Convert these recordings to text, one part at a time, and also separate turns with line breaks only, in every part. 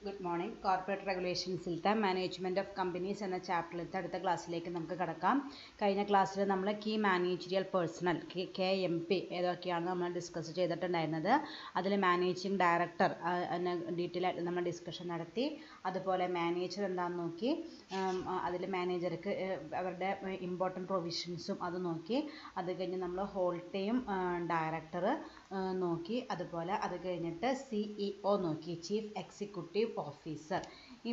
Good morning. Corporate റെഗുലേഷൻസിലത്തെ management of companies എന്ന ചാപ്റ്ററിലത്തെ അടുത്ത ക്ലാസ്സിലേക്ക് നമുക്ക് കടക്കാം. കഴിഞ്ഞ ക്ലാസ്സിൽ നമ്മൾ കീ മാനേജറിയൽ പേഴ്സണൽ KMP ഏതൊക്കെയാണ് നമ്മൾ ഡിസ്കസ് ചെയ്തിട്ടുണ്ടായിരുന്നത്. അതിൽ മാനേജിങ് ഡയറക്ടർ ഡീറ്റെയിൽ ആയിട്ട് നമ്മൾ ഡിസ്കഷൻ നടത്തി. അതുപോലെ മാനേജർ എന്താണെന്ന് നോക്കി. അതിൽ മാനേജർക്ക് അവരുടെ ഇമ്പോർട്ടൻറ്റ് പ്രൊവിഷൻസും അത് നോക്കി. അത് കഴിഞ്ഞ് നമ്മൾ ഹോൾ ടൈം ഡയറക്ടർ നോക്കി. അതുപോലെ അത് കഴിഞ്ഞിട്ട് CEO നോക്കി, ചീഫ് എക്സിക്യൂട്ടീവ് ഓഫീസർ. ഈ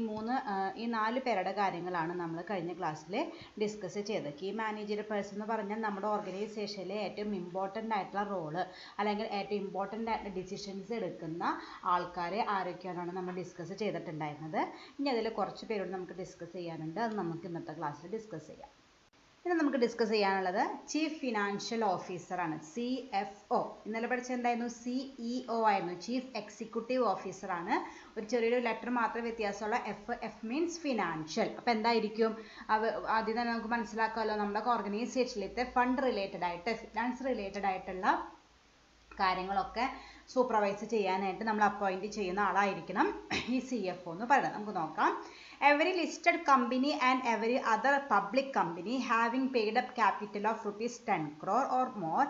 4 പേരുടെ കാര്യങ്ങളാണ് നമ്മൾ കഴിഞ്ഞ ക്ലാസ്സിൽ ഡിസ്കസ് ചെയ്തത്. കീ മാനേജർ പേഴ്സൺ എന്ന് പറഞ്ഞാൽ നമ്മുടെ ഓർഗനൈസേഷനിലെ ഏറ്റവും ഇമ്പോർട്ടൻ്റ് ആയിട്ടുള്ള റോള് അല്ലെങ്കിൽ ഏറ്റവും ഇമ്പോർട്ടൻ്റ് ആയിട്ടുള്ള ഡിസിഷൻസ് എടുക്കുന്ന ആൾക്കാരെ ആരൊക്കെയാണെന്ന് നമ്മൾ ഡിസ്കസ് ചെയ്തിട്ടുണ്ടായിരുന്നത്. ഇനി അതിൽ കുറച്ച് പേരോട് നമുക്ക് ഡിസ്കസ് ചെയ്യാനുണ്ട്. അത് നമുക്ക് ഇന്നത്തെ ക്ലാസ്സിൽ ഡിസ്കസ് ചെയ്യാം. ഇന്ന് നമുക്ക് ഡിസ്കസ് ചെയ്യാനുള്ളത് ചീഫ് ഫിനാൻഷ്യൽ ഓഫീസറാണ്, CFO. ഇന്നലെ പഠിച്ചത് എന്തായിരുന്നു? CEO ആയിരുന്നു, ചീഫ് എക്സിക്യൂട്ടീവ് ഓഫീസറാണ്. ഒരു ചെറിയൊരു ലെറ്റർ മാത്രമേ വ്യത്യാസമുള്ള. F means financial. അപ്പോൾ എന്തായിരിക്കും? ആദ്യം തന്നെ നമുക്ക് മനസ്സിലാക്കാമല്ലോ, നമ്മുടെ ഓർഗനൈസേഷനിലത്തെ ഫണ്ട് റിലേറ്റഡ് ആയിട്ട്, ഫിനാൻസ് റിലേറ്റഡ് ആയിട്ടുള്ള കാര്യങ്ങളൊക്കെ സൂപ്പർവൈസ് ചെയ്യാനായിട്ട് നമ്മൾ അപ്പോയിൻറ്റ് ചെയ്യുന്ന ആളായിരിക്കണം ഈ CFO എന്ന് പറയുന്നത്. നമുക്ക് നോക്കാം. Every listed company and every other public company having paid up capital of rupees 10 crore or more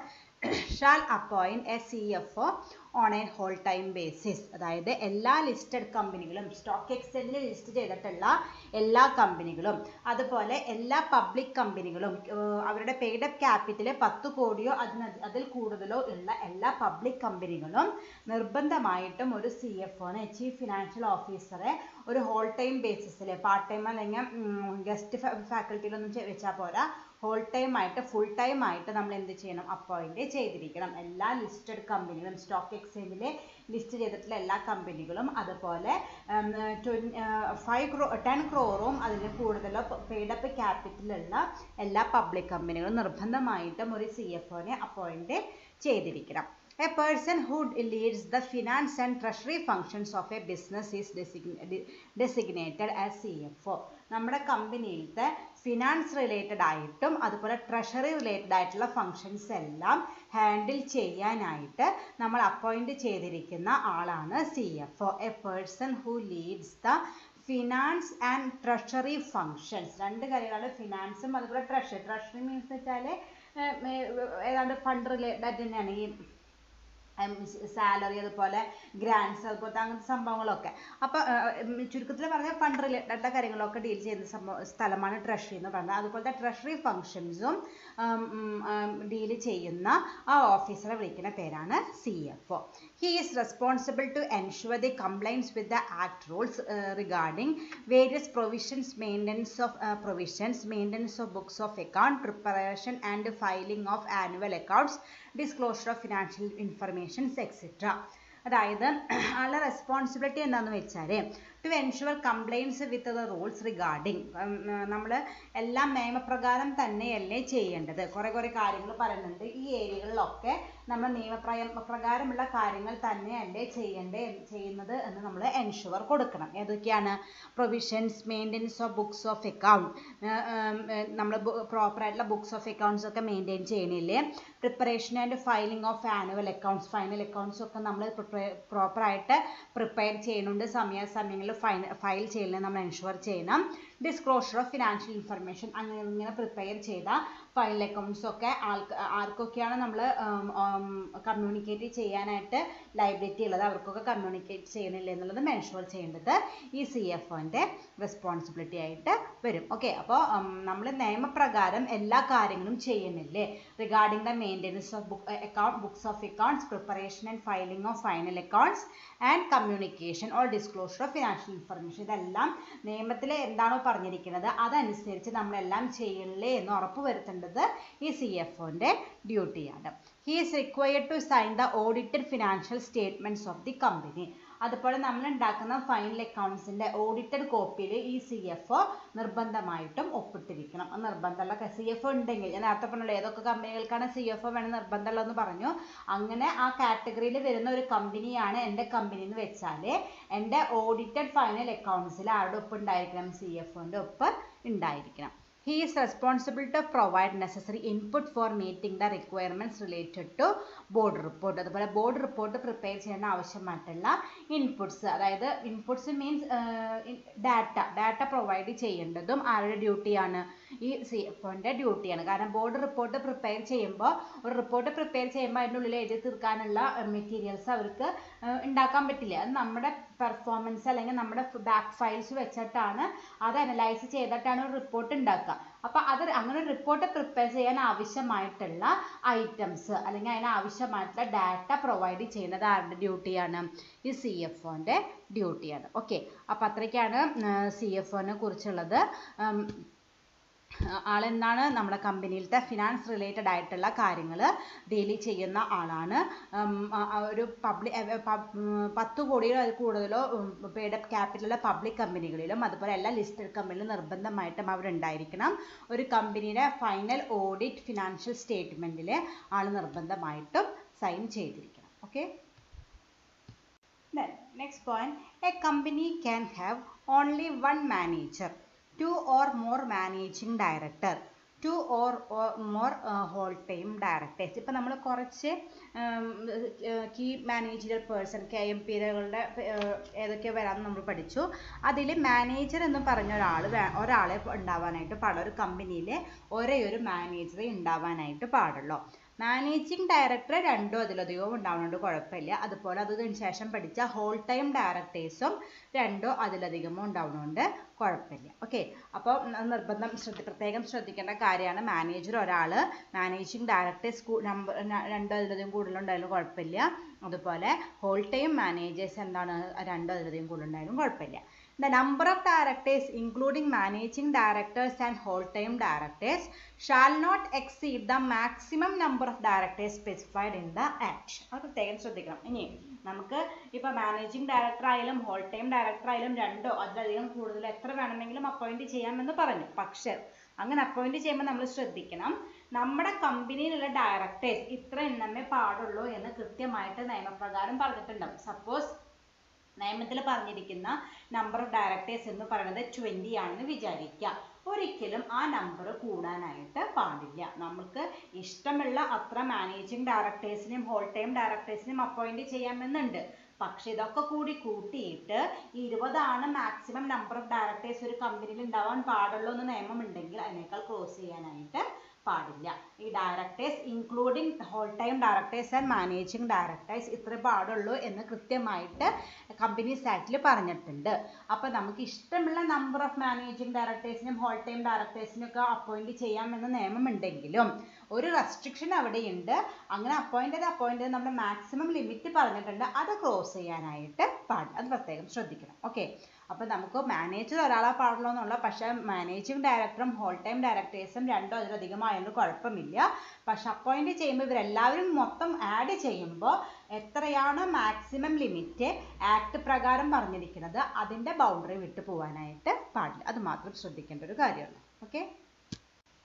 shall appoint a CFO on a whole time basis. അതായത് എല്ലാ ലിസ്റ്റഡ് കമ്പനികളും, സ്റ്റോക്ക് എക്സ്ചേഞ്ചിൽ ലിസ്റ്റ് ചെയ്തിട്ടുള്ള എല്ലാ കമ്പനികളും, അതുപോലെ എല്ലാ പബ്ലിക് കമ്പനികളും, അവരുടെ പെയ്ഡ് അപ്പ് ക്യാപിറ്റൽ 10 കോടിയോ അതിൽ കൂടുതലോ ഉള്ള എല്ലാ പബ്ലിക് കമ്പനികളും നിർബന്ധമായിട്ടും ഒരു CFOനെ, ചീഫ് ഫിനാൻഷ്യൽ ഓഫീസറെ ഒരു ഹോൾ ടൈം ബേസിസിൽ, പാർട്ട് ടൈം അല്ലെങ്കിൽ ഗസ്റ്റ് ഫാക്കൽറ്റിയിലൊന്നും വെച്ചാൽ പോരാ, ഹോൾ ടൈം ആയിട്ട്, ഫുൾ ടൈം ആയിട്ട് നമ്മൾ എന്ത് ചെയ്യണം? അപ്പോയിൻറ്റ് ചെയ്തിരിക്കണം. എല്ലാ ലിസ്റ്റഡ് കമ്പനികളും, സ്റ്റോക്ക് എക്സ്ചേഞ്ചിൽ ലിസ്റ്റ് ചെയ്തിട്ടുള്ള എല്ലാ കമ്പനികളും, അതുപോലെ 10 ക്രോറും അതിൽ കൂടുതലോ പെയ്ഡപ്പ് ക്യാപിറ്റലുള്ള എല്ലാ പബ്ലിക് കമ്പനികളും നിർബന്ധമായിട്ടും ഒരു CFOനെ അപ്പോയിൻറ്റ് ചെയ്തിരിക്കണം. A person who leads the finance and treasury functions of a business is designated as CFO. നമ്മുടെ കമ്പനിയിലത്തെ ഫിനാൻസ് റിലേറ്റഡ് ആയിട്ടും അതുപോലെ ട്രഷറി റിലേറ്റഡ് ആയിട്ടുള്ള ഫങ്ഷൻസ് എല്ലാം ഹാൻഡിൽ ചെയ്യാനായിട്ട് നമ്മൾ അപ്പോയിൻറ്റ് ചെയ്തിരിക്കുന്ന ആളാണ് CFO. A person who leads the finance and treasury functions. 2 കാര്യങ്ങളാണ്, ഫിനാൻസും അതുപോലെ ട്രഷറി. ട്രഷറി മീൻസ് വെച്ചാൽ ഏതാണ്ട് ഫണ്ട് റിലേറ്റഡ് തന്നെയാണ്, ഈ സാലറി, അതുപോലെ ഗ്രാൻസ്, അതുപോലത്തെ അങ്ങനത്തെ സംഭവങ്ങളൊക്കെ. അപ്പോൾ ചുരുക്കത്തിൽ പറഞ്ഞാൽ ഫണ്ട് റിലേറ്റഡ് കാര്യങ്ങളൊക്കെ ഡീൽ ചെയ്യുന്ന സ്ഥലമാണ് ട്രഷറി എന്ന് പറയുന്നത്. അതുപോലത്തെ ട്രഷറി ഫങ്ഷൻസും ഡീൽ ചെയ്യുന്ന ആ ഓഫീസറെ വിളിക്കുന്ന പേരാണ് CFO. He is responsible to ensure the compliance with the Act rules regarding various provisions, maintenance of books of account, preparation and filing of annual accounts, disclosure of financial information, etc. അതായത് ആളുടെ responsibility എന്താണെന്ന് വെച്ചാൽ to ensure compliance with the rules regarding. നമ്മൾ എല്ലാം നിയമപ്രകാരം തന്നെയല്ലേ ചെയ്യേണ്ടത്. കുറേ കാര്യങ്ങൾ പറയുന്നുണ്ട്. ഈ ഏരിയകളിലൊക്കെ നമ്മൾ നിയമപ്രകാരമുള്ള കാര്യങ്ങൾ തന്നെയല്ലേ ചെയ്യുന്നത് എന്ന് നമ്മൾ എൻഷുവർ കൊടുക്കണം. ഏതൊക്കെയാണ്? Provisions, maintenance of books of account, നമ്മൾ പ്രോപ്പറായിട്ടുള്ള ബുക്സ് ഓഫ് അക്കൗണ്ട്സ് ഒക്കെ മെയിൻറ്റെയിൻ ചെയ്യണില്ലേ. Preparation and filing of annual accounts, final accounts ഒക്കെ നമ്മൾ പ്രോപ്പറായിട്ട് പ്രിപ്പയർ ചെയ്യുന്നുണ്ട്, സമയങ്ങളിൽ ഫയൽ ചെയ്യലിനെ നമ്മൾ എൻഷുവർ ചെയ്യണം. ഡിസ്ക്ലോഷർ ഓഫ് ഫിനാൻഷ്യൽ ഇൻഫർമേഷൻ, അങ്ങനെ പ്രിപ്പയർ ചെയ്ത ഫയൽ അക്കൗണ്ട്സ് ഒക്കെ ആർക്കൊക്കെയാണ് നമ്മൾ കമ്മ്യൂണിക്കേറ്റ് ചെയ്യാനായിട്ട് ലൈബിലിറ്റി ഉള്ളത്, അവർക്കൊക്കെ കമ്മ്യൂണിക്കേറ്റ് ചെയ്യണില്ല എന്നുള്ളത് എൻഷുവർ ചെയ്യേണ്ടത് ഈ CFOൻ്റെ റെസ്പോൺസിബിലിറ്റി ആയിട്ട് വരും. ഓക്കെ, അപ്പോൾ നമ്മൾ നിയമപ്രകാരം എല്ലാ കാര്യങ്ങളും ചെയ്യുന്നില്ലേ. Regarding the maintenance of books of accounts, preparation and filing of final accounts and communication or disclosure of financial information, ഇതെല്ലാം നിയമത്തിൽ എന്താണോ പറഞ്ഞിരിക്കുന്നത് അതനുസരിച്ച് നമ്മളെല്ലാം ചെയ്യണില്ലേ എന്ന് ഉറപ്പ് വരുത്തേണ്ടത് ഈ CFOൻ്റെ ഡ്യൂട്ടിയാണ്. He is required to sign the audited financial statements of the company. അതുപോലെ നമ്മൾ ഉണ്ടാക്കുന്ന ഫൈനൽ അക്കൗണ്ട്സിൻ്റെ ഓഡിറ്റഡ് കോപ്പിയിൽ ഈ CFO നിർബന്ധമായിട്ടും ഒപ്പിട്ടിരിക്കണം. നിർബന്ധമുള്ള CFO ഉണ്ടെങ്കിൽ, ഞാൻ നേരത്തെ പറഞ്ഞല്ലോ ഏതൊക്കെ കമ്പനികൾക്കാണ് CFO വേണം നിർബന്ധമുള്ളതെന്ന് പറഞ്ഞു. അങ്ങനെ ആ കാറ്റഗറിയിൽ വരുന്ന ഒരു കമ്പനിയാണ് എൻ്റെ കമ്പനി എന്ന് വെച്ചാൽ എൻ്റെ ഓഡിറ്റഡ് ഫൈനൽ അക്കൗണ്ട്സിൽ ആരുടെ ഒപ്പ് ഉണ്ടായിരിക്കണം? CFOൻ്റെ ഒപ്പ് ഉണ്ടായിരിക്കണം. He is responsible to provide necessary input for meeting the requirements related to board report. അതുപോലെ ബോർഡ് റിപ്പോർട്ട് പ്രിപ്പയർ ചെയ്യാൻ ആവശ്യമായിട്ടുള്ള ഇൻപുട്സ്, അതായത് ഇൻപുട്സ് മീൻസ് ഡാറ്റ പ്രൊവൈഡ് ചെയ്യേണ്ടതും ആരുടെ ഡ്യൂട്ടിയാണ്? ഈ CFOന്റെ ഡ്യൂട്ടിയാണ്. കാരണം ബോർഡ് റിപ്പോർട്ട് പ്രിപ്പയർ ചെയ്യുമ്പോൾ അതിൻ്റെ ഉള്ളിൽ എഴുതി തീർക്കാനുള്ള മെറ്റീരിയൽസ് അവർക്ക് ഉണ്ടാക്കാൻ പറ്റില്ല. അത് നമ്മുടെ പെർഫോമൻസ് അല്ലെങ്കിൽ നമ്മുടെ ബാക്ക് ഫയൽസ് വെച്ചിട്ടാണ് അത് അനലൈസ് ചെയ്തിട്ടാണ് ഒരു റിപ്പോർട്ട് ഉണ്ടാക്കുക. അപ്പോൾ അങ്ങനെ ഒരു റിപ്പോർട്ട് പ്രിപ്പയർ ചെയ്യാൻ ആവശ്യമായിട്ടുള്ള ഐറ്റംസ് അല്ലെങ്കിൽ അതിന് ആവശ്യമായിട്ടുള്ള ഡാറ്റ പ്രൊവൈഡ് ചെയ്യുന്നത് ആരുടെ ഡ്യൂട്ടിയാണ്? ഈ CFOന്റെ ഡ്യൂട്ടിയാണ്. ഓക്കെ, അപ്പോൾ അത്രയ്ക്കാണ് CFOനെ കുറിച്ചുള്ളത്. ആളെന്താണ്? നമ്മുടെ കമ്പനിയിലത്തെ ഫിനാൻസ് റിലേറ്റഡ് ആയിട്ടുള്ള കാര്യങ്ങൾ ഡീൽ ചെയ്യുന്ന ആളാണ്. ഒരു 10 കോടിയോ അതിൽ കൂടുതലോ പെയ്ഡ് അപ്പ് ക്യാപിറ്റലുള്ള പബ്ലിക് കമ്പനികളിലും അതുപോലെ എല്ലാ ലിസ്റ്റഡ് കമ്പനിയിലും നിർബന്ധമായിട്ടും അവിടെ ഉണ്ടായിരിക്കണം. ഒരു കമ്പനിയുടെ ഫൈനൽ ഓഡിറ്റ് ഫിനാൻഷ്യൽ സ്റ്റേറ്റ്മെൻറ്റിൽ ആൾ നിർബന്ധമായിട്ടും സൈൻ ചെയ്തിരിക്കണം. Okay, next point, a company can have only one manager, 2 or more managing director, 2 or more whole-time directors. ഇപ്പോൾ നമ്മൾ കുറച്ച് കീ മാനേജറിയൽ പേഴ്സൺ KMPകളുടെ ഏതൊക്കെ വരാമെന്ന് നമ്മൾ പഠിച്ചു. അതിൽ മാനേജർ എന്ന് പറഞ്ഞ ഒരാളെ ഉണ്ടാവാനായിട്ട് പാടുള്ളൂ. ഒരു കമ്പനിയിൽ ഒരേ ഒരു മാനേജറെ ഉണ്ടാവാനായിട്ട് പാടുള്ളൂ. മാനേജിംഗ് ഡയറക്ടർ 2 അതിലധികവും ഉണ്ടാവുന്നതുകൊണ്ട് കുഴപ്പമില്ല. അതുപോലെ അതിന് ശേഷം പഠിച്ച ഹോൾ ടൈം ഡയറക്ടേഴ്സും 2 അതിലധികമോ ഉണ്ടാവുന്നതുകൊണ്ട് കുഴപ്പമില്ല. ഓക്കെ, അപ്പോൾ പ്രത്യേകം ശ്രദ്ധിക്കേണ്ട കാര്യമാണ്. മാനേജർ ഒരാൾ, മാനേജിംഗ് ഡയറക്ടേഴ്സ് 2 അതിലധികം കൂടുതലുണ്ടായാലും കുഴപ്പമില്ല. അതുപോലെ ഹോൾ ടൈം മാനേജേഴ്സ് എന്താണ് 2 അതിലധികം കൂടുതലുണ്ടായാലും കുഴപ്പമില്ല. The number of directors including managing directors and whole-time directors shall not exceed the maximum number of directors specified in the Act. അത് പ്രത്യേകം ശ്രദ്ധിക്കണം. ഇനി നമുക്ക് ഇപ്പോൾ മാനേജിംഗ് ഡയറക്ടർ ആയാലും ഹോൾ ടൈം ഡയറക്ടർ ആയാലും 2 അതിലധികം കൂടുതൽ എത്ര വേണമെങ്കിലും അപ്പോയിന്റ് ചെയ്യാമെന്ന് പറഞ്ഞു. പക്ഷേ അങ്ങനെ അപ്പോയിന്റ് ചെയ്യുമ്പോൾ നമ്മൾ ശ്രദ്ധിക്കണം, നമ്മുടെ കമ്പനിയിലുള്ള ഡയറക്ടേഴ്സ് ഇത്ര എണ്ണമേ പാടുള്ളൂ എന്ന് കൃത്യമായിട്ട് നിയമപ്രകാരം പറഞ്ഞിട്ടുണ്ടാവും. സപ്പോസ് നിയമത്തിൽ പറഞ്ഞിരിക്കുന്ന നമ്പർ ഓഫ് ഡയറക്ടേഴ്സ് എന്ന് പറയുന്നത് 20 ആണെന്ന് വിചാരിക്കുക. ഒരിക്കലും ആ നമ്പർ കൂടാനായിട്ട് പാടില്ല. നമുക്ക് ഇഷ്ടമുള്ള അത്ര മാനേജിംഗ് ഡയറക്ടേഴ്സിനെയും ഹോൾ ടൈം ഡയറക്ടേഴ്സിനെയും അപ്പോയിന്റ് ചെയ്യാമെന്നുണ്ട്. പക്ഷെ ഇതൊക്കെ കൂടി കൂട്ടിയിട്ട് 20 ആണ് മാക്സിമം നമ്പർ ഓഫ് ഡയറക്ടേഴ്സ് ഒരു കമ്പനിയിൽ ഉണ്ടാവാൻ പാടുള്ളൂ എന്ന് നിയമം ഉണ്ടെങ്കിൽ അതിനേക്കാൾ ക്രോസ് ചെയ്യാനായിട്ട് പാടില്ല. ഈ directors including whole time directors and managing directors ഇത്രേ പാടുള്ളൂ എന്ന് കൃത്യമായിട്ട് കമ്പനീസ് ആക്ടിൽ പറഞ്ഞിട്ടുണ്ട്. അപ്പോൾ നമുക്ക് ഇഷ്ടമുള്ള നമ്പർ ഓഫ് മാനേജിംഗ് ഡയറക്ടേഴ്സിനും ഹോൾ ടൈം ഡയറക്ടേഴ്സിനും ഒക്കെ അപ്പോയിന്റ് ചെയ്യാമെന്ന് നിയമമുണ്ടെങ്കിലും ഒരു റെസ്ട്രിക്ഷൻ അവിടെയുണ്ട്. അങ്ങനെ അപ്പോയിന്റ് നമ്മുടെ മാക്സിമം ലിമിറ്റ് പറഞ്ഞിട്ടുണ്ട്, അത് ക്രോസ് ചെയ്യാനായിട്ട് പാടില്ല. അത് പ്രത്യേകം ശ്രദ്ധിക്കണം. ഓക്കെ, അപ്പോൾ നമുക്ക് മാനേജർ ഒരാളെ പാടുള്ളൂ എന്നുള്ള, പക്ഷേ മാനേജിംഗ് ഡയറക്ടറും ഹോൾ ടൈം ഡയറക്ടേഴ്സും 2 അതിലധികമായാലും കുഴപ്പമില്ല. പക്ഷെ അപ്പോയിന്റ് ചെയ്യുമ്പോൾ ഇവരെല്ലാവരും മൊത്തം ആഡ് ചെയ്യുമ്പോൾ എത്രയാണ് മാക്സിമം ലിമിറ്റ് ആക്ട് പ്രകാരം പറഞ്ഞിരിക്കുന്നത് അതിൻ്റെ ബൗണ്ടറി വിട്ടു പോകാനായിട്ട് പാടില്ല. അത് മാത്രം ശ്രദ്ധിക്കേണ്ട ഒരു കാര്യമാണ്. ഓക്കെ,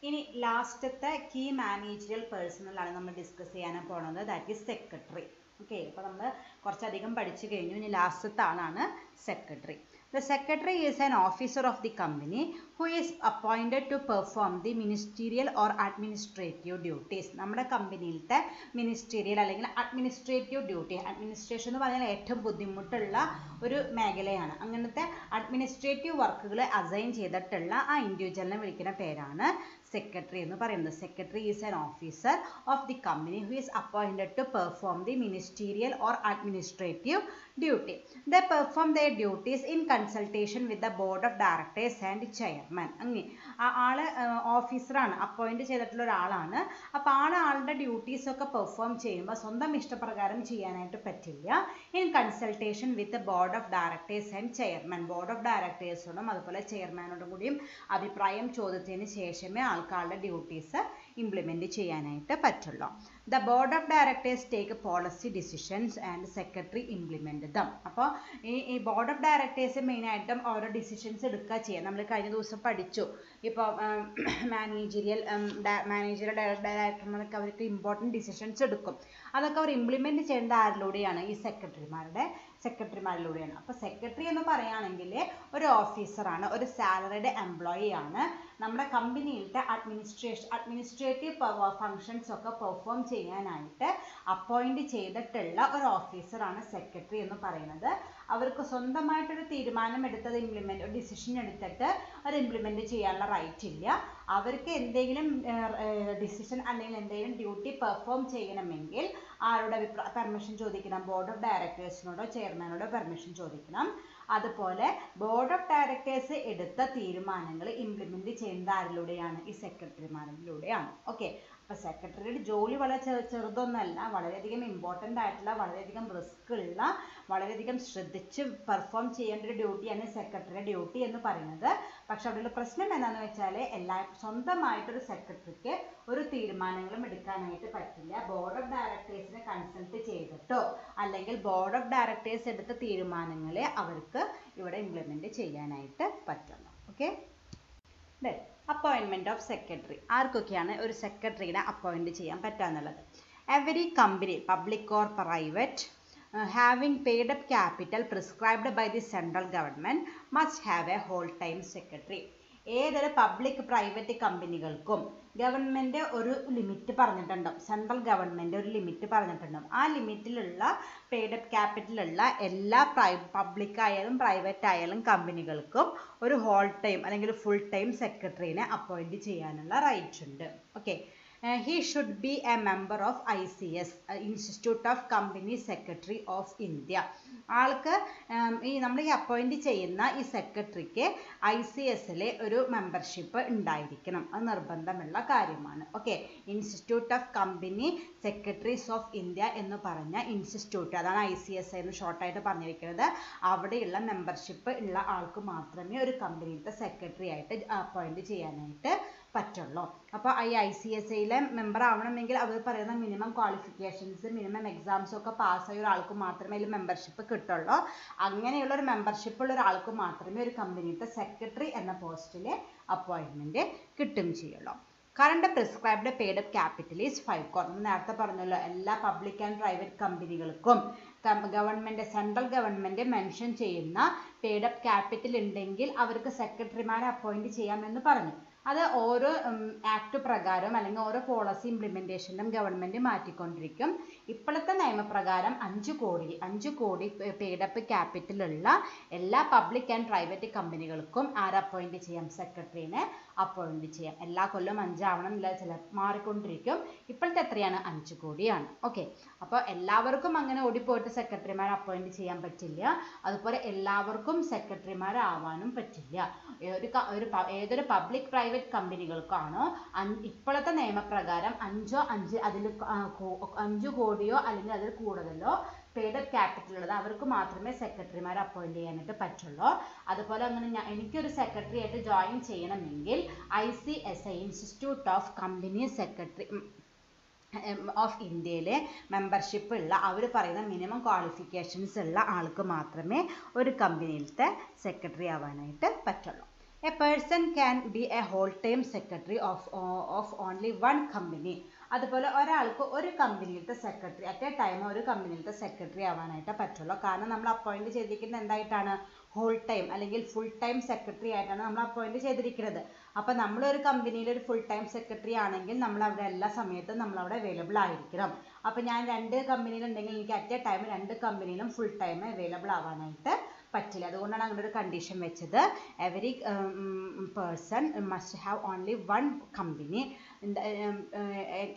ഇനി ലാസ്റ്റത്തെ കീ മാനേജറിയൽ പേഴ്സണലാണ് നമ്മൾ ഡിസ്കസ് ചെയ്യാൻ പോകുന്നത്. That is secretary. ഓക്കെ, അപ്പോൾ നമ്മൾ കുറച്ചധികം പഠിച്ചു കഴിഞ്ഞു. ഇനി ലാസ്റ്റത്തെ ആളാണ് secretary. The secretary is an officer of the company who is appointed to perform the ministerial or administrative duties. നമ്മുടെ കമ്പനിയിലത്തെ മിനിസ്റ്റീരിയൽ അല്ലെങ്കിൽ അഡ്മിനിസ്ട്രേറ്റീവ് ഡ്യൂട്ടി, അഡ്മിനിസ്ട്രേഷൻ എന്ന് പറഞ്ഞാൽ ഏറ്റവും ബുദ്ധിമുട്ടുള്ള ഒരു മേഖലയാണ്. അങ്ങനത്തെ അഡ്മിനിസ്ട്രേറ്റീവ് വർക്കുകൾ അസൈൻ ചെയ്തിട്ടുള്ള ആ ഇൻഡിവിജ്വലിനെ വിളിക്കുന്ന പേരാണ് സെക്രട്ടറി എന്ന് പറയുന്നത്. Secretary is an officer of the company who is appointed to perform the ministerial or administrative duty. They perform their duties in consultation with the board of directors and chairman. അങ്ങനെ ആള് ഓഫീസറാണ്, appoint ചെയ്തിട്ടുള്ള ഒരാളാണ്. അപ്പോൾ ആളുടെ ഡ്യൂട്ടീസൊക്കെ perform ചെയ്യുമ്പോൾ സ്വന്തം ഇഷ്ടപ്രകാരം ചെയ്യാനായിട്ട് പറ്റില്ല. In consultation with board of directors and chairman, board of ഡയറക്ടേഴ്സോടും അതുപോലെ ചെയർമാനോടും കൂടിയും അഭിപ്രായം ചോദിച്ചതിന് ശേഷമേ ആൾക്കാരുടെ ഡ്യൂട്ടീസ് ഇംപ്ലിമെൻറ്റ് ചെയ്യാനായിട്ട് പറ്റുള്ളൂ. The board of directors take policy decisions and secretary implement dum. അപ്പോൾ ഈ ബോർഡ് ഓഫ് ഡയറക്ടേഴ്സ് മെയിനായിട്ടും ഓരോ ഡിസിഷൻസ് എടുക്കുക ചെയ്യുക. നമ്മൾ കഴിഞ്ഞ ദിവസം പഠിച്ചു. ഇപ്പോൾ മാനേജറിയൽ ഡയറക്ടർമാരൊക്കെ അവർക്ക് ഇമ്പോർട്ടൻറ്റ് ഡിസിഷൻസ് എടുക്കും. അതൊക്കെ അവർ ഇംപ്ലിമെൻറ്റ് ചെയ്യേണ്ട ആരിലൂടെയാണ്? ഈ സെക്രട്ടറിമാരിലൂടെയാണ്. അപ്പോൾ സെക്രട്ടറി എന്ന് പറയുകയാണെങ്കിൽ ഒരു ഓഫീസറാണ്, ഒരു സാലറിഡ് എംപ്ലോയി ആണ്. നമ്മുടെ കമ്പനിയിലത്തെ അഡ്മിനിസ്ട്രേറ്റീവ് ഫങ്ഷൻസ് ഒക്കെ പെർഫോം ചെയ്യാനായിട്ട് അപ്പോയിൻറ്റ് ചെയ്തിട്ടുള്ള ഒരു ഓഫീസറാണ് സെക്രട്ടറി എന്ന് പറയുന്നത്. അവർക്ക് സ്വന്തമായിട്ടൊരു തീരുമാനം എടുത്തത് ഒരു ഡിസിഷൻ എടുത്തിട്ട് അത് ഇംപ്ലിമെൻറ്റ് ചെയ്യാനുള്ള റൈറ്റ് ഇല്ല. അവർക്ക് എന്തെങ്കിലും ഡിസിഷൻ അല്ലെങ്കിൽ എന്തെങ്കിലും ഡ്യൂട്ടി പെർഫോം ചെയ്യണമെങ്കിൽ ആരുടെ പെർമിഷൻ ചോദിക്കണം? ബോർഡ് ഓഫ് ഡയറക്ടേഴ്സിനോടോ ചെയർമാനോടോ പെർമിഷൻ ചോദിക്കണം. അതുപോലെ ബോർഡ് ഓഫ് ഡയറക്ടേഴ്സ് എടുത്ത തീരുമാനങ്ങൾ ഇംപ്ലിമെൻറ്റ് ചെയ്യുന്നത് ആരിലൂടെയാണ്? ഈ സെക്രട്ടറിമാരിലൂടെയാണ്. ഓക്കെ, അപ്പോൾ സെക്രട്ടറിയുടെ ജോലി വളരെ ചെറുതൊന്നല്ല, വളരെയധികം ഇമ്പോർട്ടൻ്റ് ആയിട്ടുള്ള, വളരെയധികം റിസ്ക് ഉള്ള, വളരെയധികം ശ്രദ്ധിച്ച് പെർഫോം ചെയ്യേണ്ട ഒരു ഡ്യൂട്ടിയാണ് സെക്രട്ടറിയുടെ ഡ്യൂട്ടി എന്ന് പറയുന്നത്. പക്ഷെ അവിടെയുള്ള പ്രശ്നം എന്താണെന്ന് വെച്ചാൽ സ്വന്തമായിട്ടൊരു സെക്രട്ടറിക്ക് ഒരു തീരുമാനങ്ങളും എടുക്കാനായിട്ട് പറ്റില്ല. ബോർഡ് ഓഫ് ഡയറക്ടേഴ്സിനെ കൺസൾട്ട് ചെയ്തിട്ടോ അല്ലെങ്കിൽ ബോർഡ് ഓഫ് ഡയറക്ടേഴ്സ് എടുത്ത തീരുമാനങ്ങളെ അവർക്ക് ഇവിടെ ഇംപ്ലിമെൻറ്റ് ചെയ്യാനായിട്ട് പറ്റുള്ളൂ. Okay, appointment of secretary. ആർക്കൊക്കെയാണ് ഒരു സെക്രട്ടറിനെ അപ്പോയിൻറ്റ് ചെയ്യാൻ പറ്റുകയെന്നുള്ളത്? Every company, public or private, having paid up capital prescribed by the central government must have a whole time secretary. ഏതൊരു പബ്ലിക് പ്രൈവറ്റ് കമ്പനികൾക്കും ഗവൺമെൻറ് ഒരു ലിമിറ്റ് പറഞ്ഞിട്ടുണ്ടാവും. സെൻട്രൽ ഗവൺമെൻറ് ഒരു ലിമിറ്റ് പറഞ്ഞിട്ടുണ്ടാവും. ആ ലിമിറ്റിലുള്ള പെയ്ഡ് അപ്പ് ക്യാപിറ്റലുള്ള എല്ലാ പബ്ലിക് ആയാലും പ്രൈവറ്റ് ആയാലും കമ്പനികൾക്കും ഒരു ഹോൾ ടൈം അല്ലെങ്കിൽ ഫുൾ ടൈം സെക്രട്ടറിനെ അപ്പോയിൻറ്റ് ചെയ്യാനുള്ള റൈറ്റ് ഉണ്ട്. Okay, he should be a member of ICS, Institute of Company Secretary of India. ആൾക്ക് നമ്മൾ ഈ അപ്പോയിൻറ്റ് ചെയ്യുന്ന ഈ സെക്രട്ടറിക്ക് ICSലെ ഒരു മെമ്പർഷിപ്പ് ഉണ്ടായിരിക്കണം. അത് നിർബന്ധമുള്ള കാര്യമാണ്. Okay, institute of company secretaries of India എന്ന് പറഞ്ഞ ഇൻസ്റ്റിറ്റ്യൂട്ട്, അതാണ് ICS എന്ന് ഷോർട്ടായിട്ട് പറഞ്ഞിരിക്കുന്നത്. അവിടെയുള്ള മെമ്പർഷിപ്പ് ഉള്ള ആൾക്ക് മാത്രമേ ഒരു കമ്പനിയിലത്തെ സെക്രട്ടറി ആയിട്ട് അപ്പോയിൻറ്റ് ചെയ്യാനായിട്ട് പറ്റുള്ളൂ. അപ്പോൾ ഈ ICSയിലെ മെമ്പർ ആവണമെങ്കിൽ അവർ പറയുന്ന മിനിമം ക്വാളിഫിക്കേഷൻസ്, മിനിമം എക്സാംസ് ഒക്കെ പാസ്സായ ഒരാൾക്ക് മാത്രമേ അതിൽ മെമ്പർഷിപ്പ് കിട്ടുള്ളൂ. അങ്ങനെയുള്ള ഒരു മെമ്പർഷിപ്പ് ഉള്ള ഒരാൾക്ക് മാത്രമേ ഒരു കമ്പനിയിലത്തെ സെക്രട്ടറി എന്ന പോസ്റ്റിൽ അപ്പോയിൻമെൻറ്റ് കിട്ടും ചെയ്യുള്ളൂ. Current prescribed paid up capital is 5 crore. നമ്മൾ നേരത്തെ പറഞ്ഞല്ലോ, എല്ലാ പബ്ലിക് ആൻഡ് പ്രൈവറ്റ് കമ്പനികൾക്കും ഗവൺമെൻറ്, സെൻട്രൽ ഗവൺമെൻറ് മെൻഷൻ ചെയ്യുന്ന പെയ്ഡ് അപ്പ് ക്യാപിറ്റൽ ഉണ്ടെങ്കിൽ അവർക്ക് സെക്രട്ടറിമാരെ അപ്പോയിൻറ്റ് ചെയ്യാമെന്ന് പറഞ്ഞു. അത് ഓരോ ആക്ട് പ്രകാരം അല്ലെങ്കിൽ ഓരോ പോളിസി ഇംപ്ലിമെൻറ്റേഷനിലും ഗവൺമെൻറ് മാറ്റിക്കൊണ്ടിരിക്കും. ഇപ്പോഴത്തെ നിയമപ്രകാരം 5 കോടി പെയ്ഡ് അപ്പ് ക്യാപിറ്റലുള്ള എല്ലാ പബ്ലിക് ആൻഡ് പ്രൈവറ്റ് കമ്പനികൾക്കും അപ്പോയിൻറ്റ് ചെയ്യാം? സെക്രട്ടറിനെ അപ്പോയിൻറ്റ് ചെയ്യാം. എല്ലാ കൊല്ലം 5 ആവണമെന്നില്ല, ചില മാറിക്കൊണ്ടിരിക്കും. ഇപ്പോഴത്തെ എത്രയാണ്? 5 കോടിയാണ്. ഓക്കെ, അപ്പോൾ എല്ലാവർക്കും അങ്ങനെ ഓടിപ്പോയിട്ട് സെക്രട്ടറിമാരെ അപ്പോയിൻറ്റ് ചെയ്യാൻ പറ്റില്ല. അതുപോലെ എല്ലാവർക്കും സെക്രട്ടറിമാരാവാനും പറ്റില്ല. ഏതൊരു പബ്ലിക് പ്രൈവറ്റ് കമ്പനികൾക്കാണോ ഇപ്പോഴത്തെ നിയമപ്രകാരം 5 കോടിയോ അല്ലെങ്കിൽ അതിൽ കൂടുതലോ പെയ്ഡ് അപ്പ് ക്യാപിറ്റൽ ഉള്ളത് അവർക്ക് മാത്രമേ സെക്രട്ടറിമാരെ അപ്പോയിൻറ്റ് ചെയ്യാനായിട്ട് പറ്റുള്ളൂ. അതുപോലെ അങ്ങനെ എനിക്കൊരു സെക്രട്ടറി ആയിട്ട് ജോയിൻ ചെയ്യണമെങ്കിൽ ICSI, institute of company secretary of ഇന്ത്യയിലെ മെമ്പർഷിപ്പ് ഉള്ള, അവർ പറയുന്ന മിനിമം ക്വാളിഫിക്കേഷൻസ് ഉള്ള ആൾക്ക് മാത്രമേ ഒരു കമ്പനിയിലത്തെ സെക്രട്ടറി ആവാനായിട്ട് പറ്റുള്ളൂ. A person can be a whole-time secretary of only one company. അതുപോലെ ഒരാൾക്ക് ഒരു കമ്പനിയിലത്തെ സെക്രട്ടറി അറ്റ് എ ടൈം ഒരു കമ്പനിയിലത്തെ സെക്രട്ടറി ആവാനായിട്ട് പറ്റുള്ളൂ. കാരണം നമ്മൾ അപ്പോയിൻറ്റ് ചെയ്തിരിക്കുന്നത് എന്തായിട്ടാണ്? ഹോൾ ടൈം അല്ലെങ്കിൽ ഫുൾ ടൈം സെക്രട്ടറി ആയിട്ടാണ് നമ്മൾ അപ്പോയിൻറ്റ് ചെയ്തിരിക്കുന്നത്. അപ്പോൾ നമ്മളൊരു കമ്പനിയിൽ ഒരു ഫുൾ ടൈം സെക്രട്ടറി ആണെങ്കിൽ നമ്മൾ അവിടെ എല്ലാ സമയത്തും നമ്മളവിടെ അവൈലബിൾ ആയിരിക്കണം. അപ്പോൾ ഞാൻ 2 കമ്പനിയിലുണ്ടെങ്കിൽ എനിക്ക് അറ്റ് എ ടൈം 2 കമ്പനിയിലും ഫുൾ ടൈം അവൈലബിൾ ആവാനായിട്ട് പറ്റില്ല. അതുകൊണ്ടാണ് അങ്ങനെ ഒരു കണ്ടീഷൻ വെച്ചത്. Every person must have only 1 company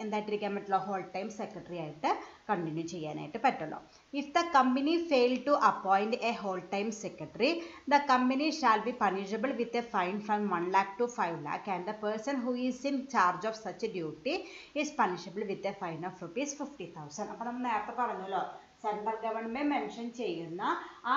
എന്തായിട്ടിരിക്കാൻ പറ്റുള്ളൂ? ഹോൾ ടൈം സെക്രട്ടറി ആയിട്ട് കണ്ടിന്യൂ ചെയ്യാനായിട്ട് പറ്റുള്ളൂ. If the company fail to appoint a whole time secretary, the company shall be punishable with a fine from 1 lakh to 5 lakh and the person who is in charge of such duty is punishable with a fine of rupees 50,000. അപ്പോൾ നമ്മൾ നേരത്തെ പറഞ്ഞല്ലോ, central government mention ചെയ്യുന്ന ആ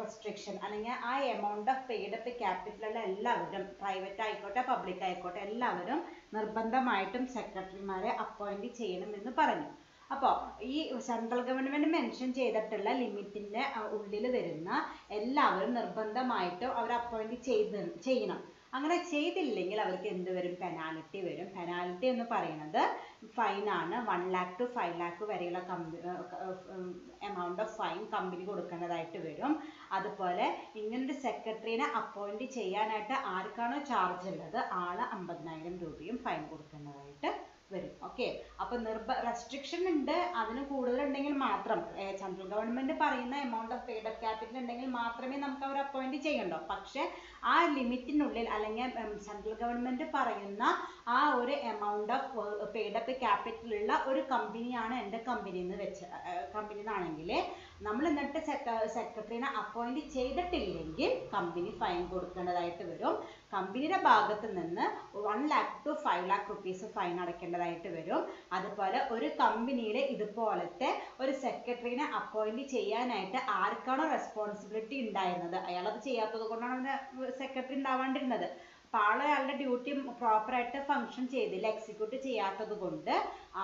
restriction അല്ലെങ്കിൽ ആ amount of paid up ക്യാപിറ്റലുള്ള എല്ലാവരും, private ആയിക്കോട്ടെ പബ്ലിക് ആയിക്കോട്ടെ, എല്ലാവരും നിർബന്ധമായിട്ടും സെക്രട്ടറിമാരെ അപ്പോയിന്റ് ചെയ്യണമെന്ന് പറഞ്ഞു. അപ്പോൾ ഈ സെൻട്രൽ ഗവൺമെന്റ് മെൻഷൻ ചെയ്തിട്ടുള്ള ലിമിറ്റിന്റെ ഉള്ളിൽ വരുന്ന എല്ലാവരും നിർബന്ധമായിട്ടും അവർ അപ്പോയിന്റ് ചെയ്യണം. അങ്ങനെ ചെയ്തില്ലെങ്കിൽ അവർക്ക് എന്ത് വരും? പെനാൽറ്റി വരും. പെനാൽറ്റി എന്ന് പറയുന്നത് ഫൈനാണ്. 1 lakh to 5 lakh വരെയുള്ള എമൗണ്ട് ഓഫ് ഫൈൻ കമ്പനി കൊടുക്കേണ്ടതായിട്ട് വരും. അതുപോലെ ഇങ്ങനൊരു സെക്രട്ടറിനെ അപ്പോയിന്റ് ചെയ്യാനായിട്ട് ആർക്കാണോ ചാർജ് ഉള്ളത് ആള് 50,000 രൂപയും ഫൈൻ കൊടുക്കേണ്ടതായിട്ട് വരും. ഓക്കെ, അപ്പൊ റെസ്ട്രിക്ഷൻ ഉണ്ട്. അതിന് കൂടുതൽ ഉണ്ടെങ്കിൽ മാത്രം സെൻട്രൽ ഗവൺമെന്റ് പറയുന്ന amount of paid up capital ഉണ്ടെങ്കിൽ മാത്രമേ നമുക്ക് അവർ അപ്പോയിന്റ് ചെയ്യണ്ടോ. പക്ഷെ ആ ലിമിറ്റിനുള്ളിൽ അല്ലെങ്കിൽ സെൻട്രൽ ഗവൺമെന്റ് പറയുന്ന ആ ഒരു amount of paid up capital ഉള്ള ഒരു കമ്പനിയാണ് എൻ്റെ കമ്പനി എന്നാണെങ്കിൽ നമ്മൾ എന്നിട്ട് സെക്രട്ടറിനെ അപ്പോയിന്റ് ചെയ്തിട്ടില്ലെങ്കിൽ കമ്പനി ഫൈൻ കൊടുക്കേണ്ടതായിട്ട് വരും. കമ്പനിയുടെ ഭാഗത്ത് നിന്ന് 1 lakh to 5 lakh rupees fine അടയ്ക്കേണ്ടതായിട്ട് വരും. അതുപോലെ ഒരു കമ്പനിയിൽ ഇതുപോലത്തെ ഒരു സെക്രട്ടറിനെ അപ്പോയിന്റ് ചെയ്യാനായിട്ട് ആർക്കാണോ റെസ്പോൺസിബിലിറ്റി ഉണ്ടായിരുന്നത് അയാളത് ചെയ്യാത്തത് കൊണ്ടാണ് സെക്രട്ടറി ഉണ്ടാവാണ്ടിരുന്നത്. അപ്പോൾ അയാളുടെ ഡ്യൂട്ടി പ്രോപ്പറായിട്ട് ഫംഗ്ഷൻ ചെയ്തില്ല, എക്സിക്യൂട്ട് ചെയ്യാത്തത് കൊണ്ട്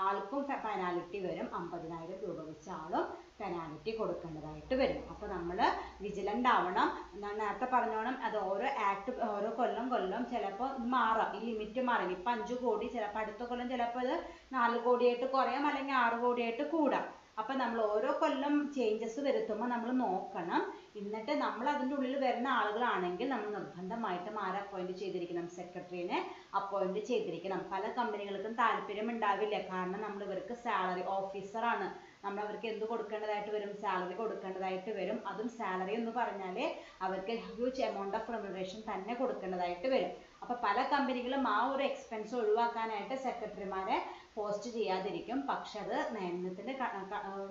ആൾക്കും പെനാൽറ്റി വരും. 50,000 രൂപ വെച്ച് ആളും പെനാൽറ്റി കൊടുക്കേണ്ടതായിട്ട് വരും. അപ്പോൾ നമ്മൾ വിജിലൻ്റ് ആവണം. ഞാൻ നേരത്തെ പറഞ്ഞോണം, അത് ഓരോ ആക്ട് ഓരോ കൊല്ലം ചിലപ്പോൾ മാറാം. ഈ ലിമിറ്റ് മാറും. ഇപ്പം 5 കോടി, ചിലപ്പോൾ അടുത്ത കൊല്ലം ചിലപ്പോൾ അത് 4 കോടിയായിട്ട് കുറയാം, അല്ലെങ്കിൽ 6 കോടിയായിട്ട് കൂടാം. അപ്പം നമ്മൾ ഓരോ കൊല്ലം ചേഞ്ചസ് വരുത്തുമ്പോൾ നമ്മൾ നോക്കണം. എന്നിട്ട് നമ്മൾ അതിൻ്റെ ഉള്ളിൽ വരുന്ന ആളുകളാണെങ്കിൽ നമ്മൾ നിർബന്ധമായിട്ടും ആരെ അപ്പോയിന്റ് ചെയ്തിരിക്കണം? സെക്രട്ടറിനെ അപ്പോയിന്റ് ചെയ്തിരിക്കണം. പല കമ്പനികൾക്കും താല്പര്യം ഉണ്ടാവില്ല. കാരണം നമ്മൾ ഇവർക്ക് സാലറി ഓഫീസറാണ്, നമ്മൾ അവർക്ക് എന്ത് കൊടുക്കേണ്ടതായിട്ട് വരും? സാലറി കൊടുക്കേണ്ടതായിട്ട് വരും. അതും സാലറി എന്ന് പറഞ്ഞാൽ അവർക്ക് ഹ്യൂജ് എമൗണ്ട് ഓഫ് റെമ്യൂണറേഷൻ തന്നെ കൊടുക്കേണ്ടതായിട്ട് വരും. അപ്പോൾ പല കമ്പനികളും ആ ഒരു എക്സ്പെൻസ് ഒഴിവാക്കാനായിട്ട് സെക്രട്ടറിമാരെ പോസ്റ്റ് ചെയ്യാതിരിക്കും. പക്ഷെ അത്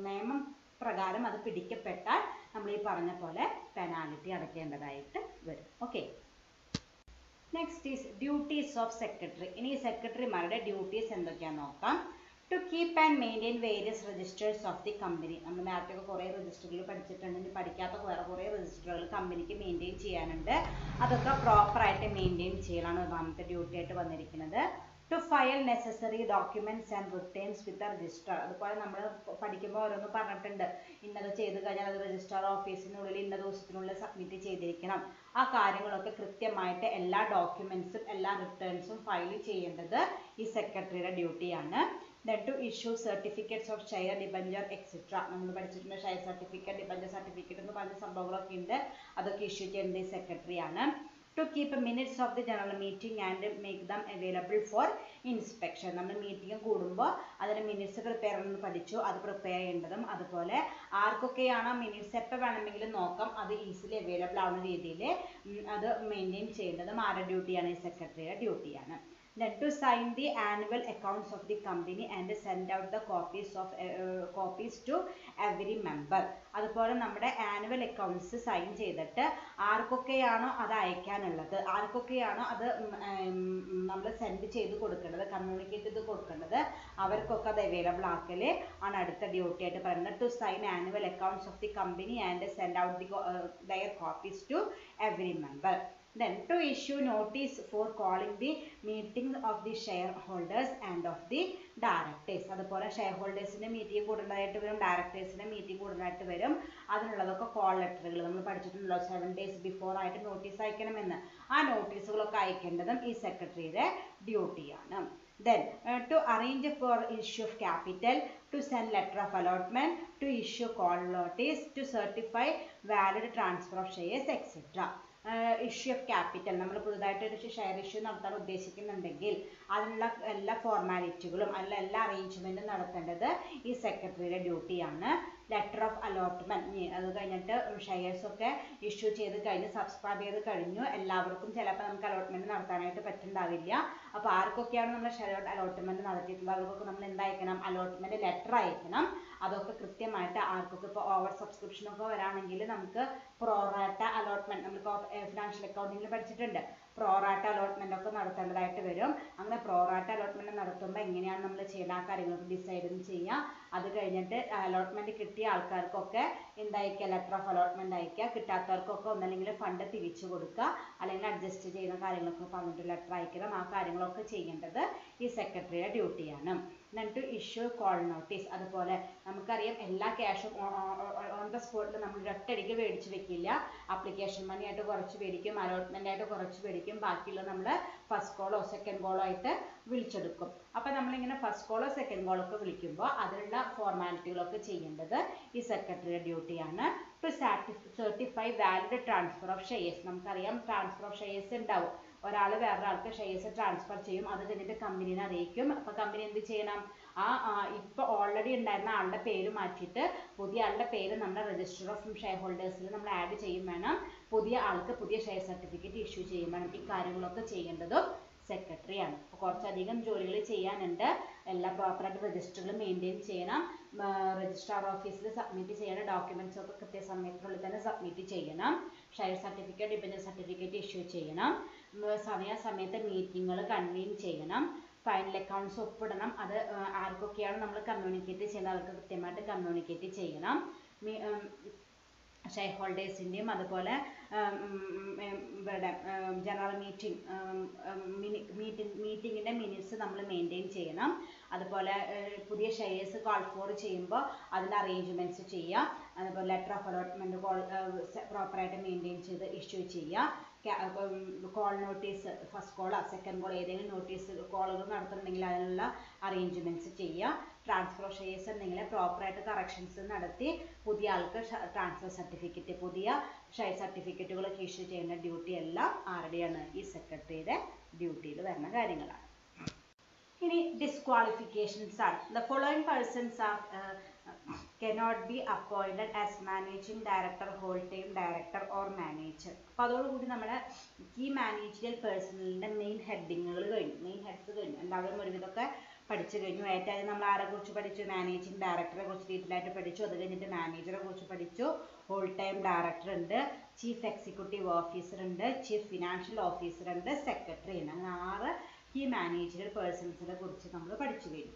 നിയമം പ്രകാരം അത് പിടിക്കപ്പെട്ടാൽ നമ്മൾ ഈ പറഞ്ഞ പോലെ പെനാൽറ്റി അടയ്ക്കേണ്ടതായിട്ട് വരും. Okay, next is duties of secretary. ഇനി സെക്രട്ടറിമാരുടെ ഡ്യൂട്ടീസ് എന്തൊക്കെയാണെന്ന് നോക്കാം. To keep and maintain various registers of the company. നമ്മൾ നേരത്തെ കുറേ രജിസ്റ്ററുകൾ പഠിച്ചിട്ടുണ്ട്. ഇനി പഠിക്കാത്ത വേറെ കുറേ രജിസ്റ്ററുകൾ കമ്പനിക്ക് മെയിൻറ്റെയിൻ ചെയ്യാനുണ്ട്. അതൊക്കെ പ്രോപ്പറായിട്ട് മെയിൻറ്റെയിൻ ചെയ്യലാണ് ഒന്നാമത്തെ ഡ്യൂട്ടി ആയിട്ട് വന്നിരിക്കുന്നത്. To file necessary documents and returns with the registrar. അതുപോലെ നമ്മൾ പഠിക്കുമ്പോൾ ഓരോന്ന് പറഞ്ഞിട്ടുണ്ട്. ഇന്നത് ചെയ്ത് കഴിഞ്ഞാൽ അത് രജിസ്ട്രാർ ഓഫീസിനുള്ളിൽ ഇന്ന ദിവസത്തിനുള്ളിൽ സബ്മിറ്റ് ചെയ്തിരിക്കണം. ആ കാര്യങ്ങളൊക്കെ കൃത്യമായിട്ട് എല്ലാ ഡോക്യുമെന്റ്സും എല്ലാ റിട്ടേൺസും ഫയൽ ചെയ്യേണ്ടത് ഈ സെക്രട്ടറിയുടെ ഡ്യൂട്ടിയാണ്. Then to issue certificates of share, debenture, etc. നമ്മൾ പഠിച്ചിട്ടുണ്ട്. ഷെയർ സർട്ടിഫിക്കറ്റ്, ഡിബഞ്ചർ സർട്ടിഫിക്കറ്റ് എന്ന് പറഞ്ഞ സംഭവങ്ങളൊക്കെ ഉണ്ട്. അതൊക്കെ ഇഷ്യൂ ചെയ്യുന്നത് ഈ സെക്രട്ടറിയാണ്. To keep minutes of the general meeting and make them available for inspection. നമ്മൾ മീറ്റിംഗ് കൂടുമ്പോൾ അതിന് മിനിറ്റ്സ് പ്രിപ്പയർ എന്ന് പഠിച്ചു. അത് പ്രിപ്പയർ ചെയ്യേണ്ടതും അതുപോലെ ആർക്കൊക്കെയാണ് മിനിറ്റ്സ് എപ്പോൾ വേണമെങ്കിലും നോക്കാം, അത് ഈസിലി അവൈലബിൾ ആവുന്ന രീതിയിൽ അത് മെയിൻറ്റെയിൻ ചെയ്യേണ്ടതും ആരുടെ ഡ്യൂട്ടിയാണ്? ഈ സെക്രട്ടറിയുടെ ഡ്യൂട്ടിയാണ്. Then to sign the annual accounts of the company and send out the copies to every member. അതുപോലെ നമ്മുടെ ആനുവൽ അക്കൗണ്ട്സ് സൈൻ ചെയ്തിട്ട് ആർക്കൊക്കെയാണോ അത് അയക്കാനുള്ളത്, ആർക്കൊക്കെയാണോ അത് നമ്മൾ സെൻഡ് ചെയ്ത് കൊടുക്കേണ്ടത്, കമ്മ്യൂണിക്കേറ്റ് ചെയ്ത് കൊടുക്കേണ്ടത്, അവർക്കൊക്കെ അത് അവൈലബിൾ ആക്കൽ ആണ് അടുത്ത ഡ്യൂട്ടി ആയിട്ട് പറയുന്നത്. To sign annual accounts of the company and send out their copies to every member. Then to issue notice for calling the meeting of the shareholders and of the directors. അതുപോലെ share ഹോൾഡേഴ്സിന്റെ meeting കൂടുന്നതായിട്ട് വരും, ഡയറക്ടേഴ്സിന്റെ meeting കൂടുന്നതായിട്ട് വരും. അതിനുള്ളതൊക്കെ call ലെറ്ററുകൾ നമ്മൾ പഠിച്ചിട്ടുണ്ടല്ലോ. 7 days before ആയിട്ട് notice അയക്കണമെന്ന്. ആ നോട്ടീസുകളൊക്കെ അയക്കേണ്ടതും ഈ സെക്രട്ടറിയുടെ ഡ്യൂട്ടിയാണ്. Then to arrange for issue of capital, to send letter of allotment, to issue call notice, to certify valid transfer of shares, etc. Issue of capital, നമ്മൾ പുതുതായിട്ട് ഒരു ഷെയർ ഇഷ്യൂ നടത്താൻ ഉദ്ദേശിക്കുന്നുണ്ടെങ്കിൽ അതിനുള്ള എല്ലാ ഫോർമാലിറ്റികളും അതിനുള്ള എല്ലാ അറേഞ്ച്മെൻറ്റും നടത്തേണ്ടത് ഈ സെക്രട്ടറിയുടെ ഡ്യൂട്ടിയാണ്. ലെറ്റർ ഓഫ് അലോട്ട്മെൻറ്റ്, അത് കഴിഞ്ഞിട്ട് ഷെയർസ് ഒക്കെ ഇഷ്യൂ ചെയ്ത് കഴിഞ്ഞ് സബ്സ്ക്രൈബ് ചെയ്ത് കഴിഞ്ഞു, എല്ലാവർക്കും ചിലപ്പോൾ നമുക്ക് അലോട്ട്മെൻറ്റ് നടത്താനായിട്ട് പറ്റുന്നുണ്ടാവില്ല. അപ്പോൾ ആർക്കൊക്കെയാണ് നമ്മൾ ഷെയർ അലോട്ട്മെൻറ്റ് നടത്തിയിട്ടുള്ളത് അവർക്കൊക്കെ നമ്മൾ എന്തായിരിക്കണം? അലോട്ട്മെൻറ്റ് ലെറ്റർ അയക്കണം. അതൊക്കെ കൃത്യമായിട്ട് ആർക്കൊക്കെ ഇപ്പോൾ ഓവർ സബ്സ്ക്രിപ്ഷൻ ഒക്കെ വരാണെങ്കിൽ നമുക്ക് പ്രോറാട്ട അലോട്ട്മെന്റ് നമ്മൾ ഫിനാൻഷ്യൽ അക്കൗണ്ടിങ്ങിൽ പഠിച്ചിട്ടുണ്ട്. പ്രോറാട്ട അലോട്ട്മെന്റ് ഒക്കെ നടത്തേണ്ടതായിട്ട് വരും. അങ്ങനെ പ്രോറാട്ട അലോട്ട്മെന്റ് നടത്തുമ്പോൾ എങ്ങനെയാണ് നമ്മൾ ചെയ്യുന്ന ആ കാര്യങ്ങളൊക്കെ ഡിസൈഡ് ചെയ്യാം. അത് കഴിഞ്ഞിട്ട് അലോട്ട്മെന്റ് കിട്ടിയ ആൾക്കാർക്കൊക്കെ എന്തായിരിക്കുക, ലെറ്റർ ഓഫ് അലോട്ട്മെന്റ് അയക്കുക. കിട്ടാത്തവർക്കൊക്കെ ഒന്നല്ലെങ്കിൽ ഫണ്ട് തിരിച്ചു കൊടുക്കുക, അല്ലെങ്കിൽ അഡ്ജസ്റ്റ് ചെയ്യുന്ന കാര്യങ്ങളൊക്കെ പറഞ്ഞിട്ട് ലെറ്റർ അയക്കണം. ആ കാര്യങ്ങളൊക്കെ ചെയ്യേണ്ടത് ഈ സെക്രട്ടറിയുടെ ഡ്യൂട്ടിയാണ്. then to issue call notice. അതുപോലെ നമുക്കറിയാം എല്ലാ ക്യാഷും ഓൺ ദ സ്പോട്ടിൽ നമ്മൾ ഒറ്റയടിക്ക് മേടിച്ച് വെക്കില്ല. ആപ്ലിക്കേഷൻ മണി ആയിട്ട് കുറച്ച് മേടിക്കും, അലോട്ട്മെന്റ് ആയിട്ട് കുറച്ച് മേടിക്കും, ബാക്കിയുള്ള നമ്മൾ ഫസ്റ്റ് കോളോ സെക്കൻഡ് കോളോ ആയിട്ട് വിളിച്ചെടുക്കും. അപ്പോൾ നമ്മളിങ്ങനെ ഫസ്റ്റ് കോളോ സെക്കൻഡ് കോളോ ഒക്കെ വിളിക്കുമ്പോൾ അതിനുള്ള ഫോർമാലിറ്റികളൊക്കെ ചെയ്യേണ്ടത് ഈ സെക്രട്ടറിയുടെ ഡ്യൂട്ടിയാണ്. To certify valid transfer of shares. നമുക്കറിയാം ട്രാൻസ്ഫർ ഓഫ് ഷെയർസ് ഉണ്ടാവും. ഒരാൾ വേറൊരാൾക്ക് ഷെയർസ് ട്രാൻസ്ഫർ ചെയ്യും, അത് കഴിഞ്ഞിട്ട് കമ്പനീനെ അറിയിക്കും. അപ്പോൾ കമ്പനി എന്ത് ചെയ്യണം, ഇപ്പോൾ ഓൾറെഡി ഉണ്ടായിരുന്ന ആളുടെ പേര് മാറ്റിയിട്ട് പുതിയ ആളുടെ പേര് നമ്മുടെ രജിസ്റ്റർ ഓഫ് ഷെയർ ഹോൾഡേഴ്സിൽ നമ്മൾ ആഡ് ചെയ്യും വേണം. പുതിയ ആൾക്ക് പുതിയ ഷെയർ സർട്ടിഫിക്കറ്റ് ഇഷ്യൂ ചെയ്യും വേണം. ഈ കാര്യങ്ങളൊക്കെ ചെയ്യേണ്ടതും സെക്രട്ടറിയാണ്. അപ്പോൾ കുറച്ചധികം ജോലികൾ ചെയ്യാനുണ്ട്. എല്ലാ പ്രോപ്പറായിട്ട് രജിസ്റ്ററുകൾ മെയിൻറ്റെയിൻ ചെയ്യണം. രജിസ്ട്രാർ ഓഫീസിൽ സബ്മിറ്റ് ചെയ്യേണ്ട ഡോക്യുമെന്റ്സ് ഒക്കെ കൃത്യസമയത്തിനുള്ളിൽ തന്നെ സബ്മിറ്റ് ചെയ്യണം. Share certificate, debenture certificate issue ചെയ്യണം. സമയത്ത് മീറ്റിങ്ങുകൾ കൺവീൻ ചെയ്യണം. ഫൈനൽ അക്കൗണ്ട്സ് ഒപ്പിടണം. അത് ആർക്കൊക്കെയാണ് നമ്മൾ കമ്മ്യൂണിക്കേറ്റ് ചെയ്യുന്നത് അവർക്ക് കൃത്യമായിട്ട് കമ്മ്യൂണിക്കേറ്റ് ചെയ്യണം. ഷെയർ ഹോൾഡേഴ്സിൻ്റെയും അതുപോലെ ഇവരുടെ ജനറൽ മീറ്റിങ്ങിൻ്റെ മിനിറ്റ്സ് നമ്മൾ മെയിൻറ്റെയിൻ ചെയ്യണം. അതുപോലെ പുതിയ ഷെയർസ് കോൾ ഫോർ ചെയ്യുമ്പോൾ അതിൻ്റെ അറേഞ്ച്മെൻറ്റ്സ് ചെയ്യുക. അതുപോലെ ലെറ്റർ ഓഫ് അലോട്ട്മെൻറ്റ് പ്രോപ്പറായിട്ട് മെയിൻറ്റെയിൻ ചെയ്ത് ഇഷ്യൂ ചെയ്യുക. കോൾ നോട്ടീസ്, ഫസ്റ്റ് കോളോ സെക്കൻഡ് കോളോ ഏതെങ്കിലും നോട്ടീസ് കോളുകൾ നടത്തുന്നുണ്ടെങ്കിൽ അതിനുള്ള അറേഞ്ച്മെൻറ്റ്സ് ചെയ്യുക. ട്രാൻസ്ഫർ ഓഫ് ഷെയർസ് ഉണ്ടെങ്കിൽ പ്രോപ്പറായിട്ട് കറക്ഷൻസ് നടത്തി പുതിയ ആൾക്ക് ട്രാൻസ്ഫർ സർട്ടിഫിക്കറ്റ്, പുതിയ ഷെയർ സർട്ടിഫിക്കറ്റുകളൊക്കെ ഇഷ്യൂ ചെയ്യുന്ന ഡ്യൂട്ടി എല്ലാം ആരുടെയാണ്, ഈ സെക്രട്ടറിയുടെ ഡ്യൂട്ടിയിൽ വരുന്ന കാര്യങ്ങളാണ്. ഇനി ഡിസ്ക്വാളിഫിക്കേഷൻസ് ആണ്. The following persons are cannot be appointed as managing director, whole time director or manager. അപ്പോൾ അതോടുകൂടി നമ്മുടെ ഈ മാനേജറിയൽ പേഴ്സണലിൻ്റെ മെയിൻ ഹെഡിങ്ങുകൾ കഴിഞ്ഞു, മെയിൻ ഹെഡ്സ് കഴിഞ്ഞു. എല്ലാവരും ഒരുവിധമൊക്കെ പഠിച്ചു കഴിഞ്ഞു. ഏറ്റവും നമ്മൾ ആരെ കുറിച്ച് പഠിച്ചു, മാനേജിങ് ഡയറക്ടറെ കുറിച്ച് ഡീറ്റെയിൽ ആയിട്ട് പഠിച്ചു. അത് കഴിഞ്ഞിട്ട് മാനേജറെ കുറിച്ച് പഠിച്ചു. ഹോൾ ടൈം ഡയറക്ടർ ഉണ്ട്, ചീഫ് എക്സിക്യൂട്ടീവ് ഓഫീസർ ഉണ്ട്, ചീഫ് ഫിനാൻഷ്യൽ ഓഫീസർ ഉണ്ട്, സെക്രട്ടറി ഉണ്ട്. അങ്ങനെ 6 ഈ മാനേജറിയൽ പേഴ്സൺസിനെ കുറിച്ച് നമ്മൾ പഠിച്ചു കഴിഞ്ഞു.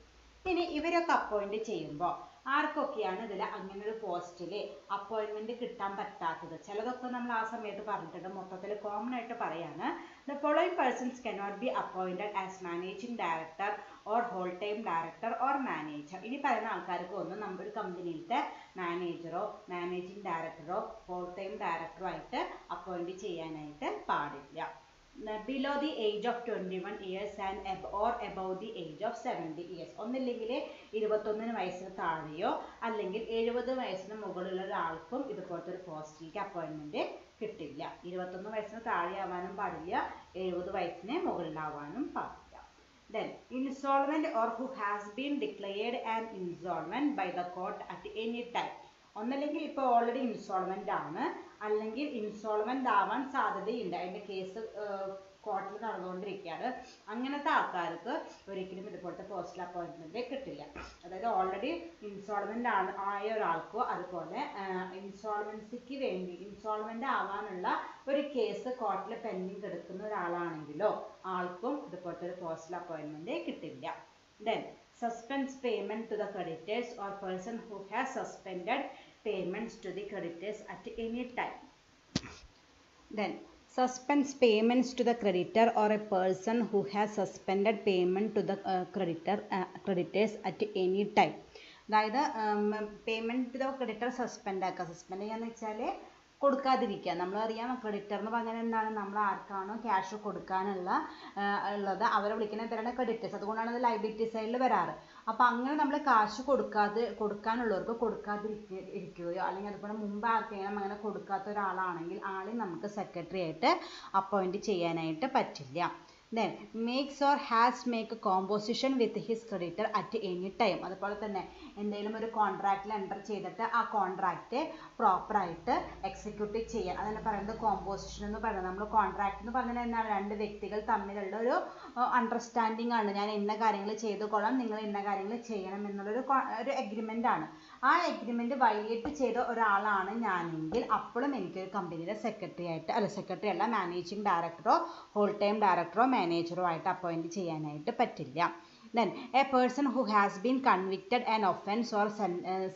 ഇനി ഇവരൊക്കെ അപ്പോയിന്റ് ചെയ്യുമ്പോൾ ആർക്കൊക്കെയാണ് ഇതിൽ അങ്ങനെ ഒരു പോസ്റ്റിൽ അപ്പോയിൻമെന്റ് കിട്ടാൻ പറ്റാത്തത്? ചിലതൊക്കെ നമ്മൾ ആ സമയത്ത് പറഞ്ഞിട്ടുണ്ട്, മൊത്തത്തിൽ കോമൺ ആയിട്ട് പറയാണ്. The following persons cannot be appointed as managing director or whole time director or manager. ഇനി പറയുന്ന ആൾക്കാർക്ക് ഒന്നും നമ്മുടെ കമ്പനിയിലത്തെ മാനേജറോ മാനേജിംഗ് ഡയറക്ടറോ ഹോൾ ടൈം ഡയറക്ടറോ ആയിട്ട് അപ്പോയിന്റ് ചെയ്യാനായിട്ട് പാടില്ല. Below the age of 21 years and or above the age of 70 years. ഒന്നില്ലെങ്കിൽ 21 വയസ്സിന് താഴെയോ അല്ലെങ്കിൽ 70 വയസ്സിന് മുകളിലുള്ള ഒരാൾക്കും ഇതുപോലത്തെ ഒരു പോസ്റ്റിലേക്ക് അപ്പോയിൻമെന്റ് കിട്ടില്ല. 21 വയസ്സിന് താഴെയാവാനും പാടില്ല, 70 വയസ്സിന് മുകളിലാവാനും പാടില്ല. Then insolvent or who has been declared an insolvent by the court at any time. ഒന്നല്ലെങ്കിൽ ഇപ്പോൾ ഓൾറെഡി ഇൻസോൾവെന്റ് ആണ്, അല്ലെങ്കിൽ ഇൻസോൾവെന്റ് ആവാൻ സാധ്യതയുണ്ട്, അതിൻ്റെ കേസ് കോർട്ടിൽ നടന്നുകൊണ്ടിരിക്കുകയാണ്. അങ്ങനത്തെ ആൾക്കാർക്ക് ഒരിക്കലും ഇതുപോലത്തെ പോസ്റ്റൽ അപ്പോയിൻമെന്റ് കിട്ടില്ല. അതായത് ഓൾറെഡി ഇൻസോൾവെന്റ് ആയ ഒരാൾക്കോ അതുപോലെ ഇൻസോൾവൻസിക്ക് വേണ്ടി ഇൻസോൾവെന്റ് ആവാനുള്ള ഒരു കേസ് കോർട്ടിൽ പെൻഡിങ് കിടക്കുന്ന ഒരാളാണെങ്കിലോ ആൾക്കും ഇതുപോലത്തെ ഒരു പോസ്റ്റൽ അപ്പോയിൻമെന്റ് കിട്ടില്ല. Then suspends payment to the creditors or person who has suspended payments to the creditors at any time. Then suspends payments to the creditor or a person who has suspended payment to the creditors at any time. അതായത് payment to the creditor suspend ആക്കുക. Suspend ചെയ്യാന്ന് വെച്ചാൽ കൊടുക്കാതിരിക്കുക. നമ്മളറിയാം creditor എന്ന് പറഞ്ഞാൽ എന്താണ്, നമ്മൾ ആർക്കാണോ cash കൊടുക്കാനുള്ളത് അവരെ വിളിക്കുന്ന പേരാണ് ക്രെഡിറ്റേഴ്സ്. അതുകൊണ്ടാണ് അത് ലയബിലിറ്റി സൈഡിൽ വരാറ്. അപ്പോൾ അങ്ങനെ നമ്മൾ കാശ് കൊടുക്കാനുള്ളവർക്ക് കൊടുക്കാതിരിക്കുകയോ അല്ലെങ്കിൽ അതുപോലെ മുമ്പ് ആർക്കെങ്കിലും അങ്ങനെ കൊടുക്കാത്ത ഒരാളാണെങ്കിൽ ആളെ നമുക്ക് സെക്രട്ടറി ആയിട്ട് അപ്പോയിന്റ് ചെയ്യാനായിട്ട് പറ്റില്ല. Then makes or has make a composition with his creditor at any time. അതുപോലെ തന്നെ എന്തെങ്കിലും ഒരു കോൺട്രാക്റ്റിൽ എൻ്റർ ചെയ്തിട്ട് ആ കോൺട്രാക്റ്റ് പ്രോപ്പറായിട്ട് എക്സിക്യൂട്ട് ചെയ്യാൻ, അതിനെ പറയുന്നത് കോമ്പോസിഷൻ എന്ന് പറയുന്നത്. നമ്മൾ കോൺട്രാക്ട് എന്ന് പറഞ്ഞാൽ എന്താണ്, 2 വ്യക്തികൾ തമ്മിലുള്ള ഒരു അണ്ടർസ്റ്റാൻഡിംഗ് ആണ്. ഞാൻ ഇന്ന കാര്യങ്ങൾ ചെയ്തു കൊള്ളാം, നിങ്ങൾ ഇന്ന കാര്യങ്ങൾ ചെയ്യണം എന്നുള്ളൊരു എഗ്രിമെൻ്റ് ആണ്. ആ എഗ്രിമെൻറ്റ് വയലേറ്റ് ചെയ്ത ഒരാളാണ് ഞാനെങ്കിൽ അപ്പോഴും എനിക്കൊരു കമ്പനിയുടെ സെക്രട്ടറി അല്ല മാനേജിങ് ഡയറക്ടറോ ഹോൾ ടൈം ഡയറക്ടറോ മാനേജറോ ആയിട്ട് അപ്പോയിൻറ്റ് ചെയ്യാനായിട്ട് പറ്റില്ല. Then a person who has been convicted an offence or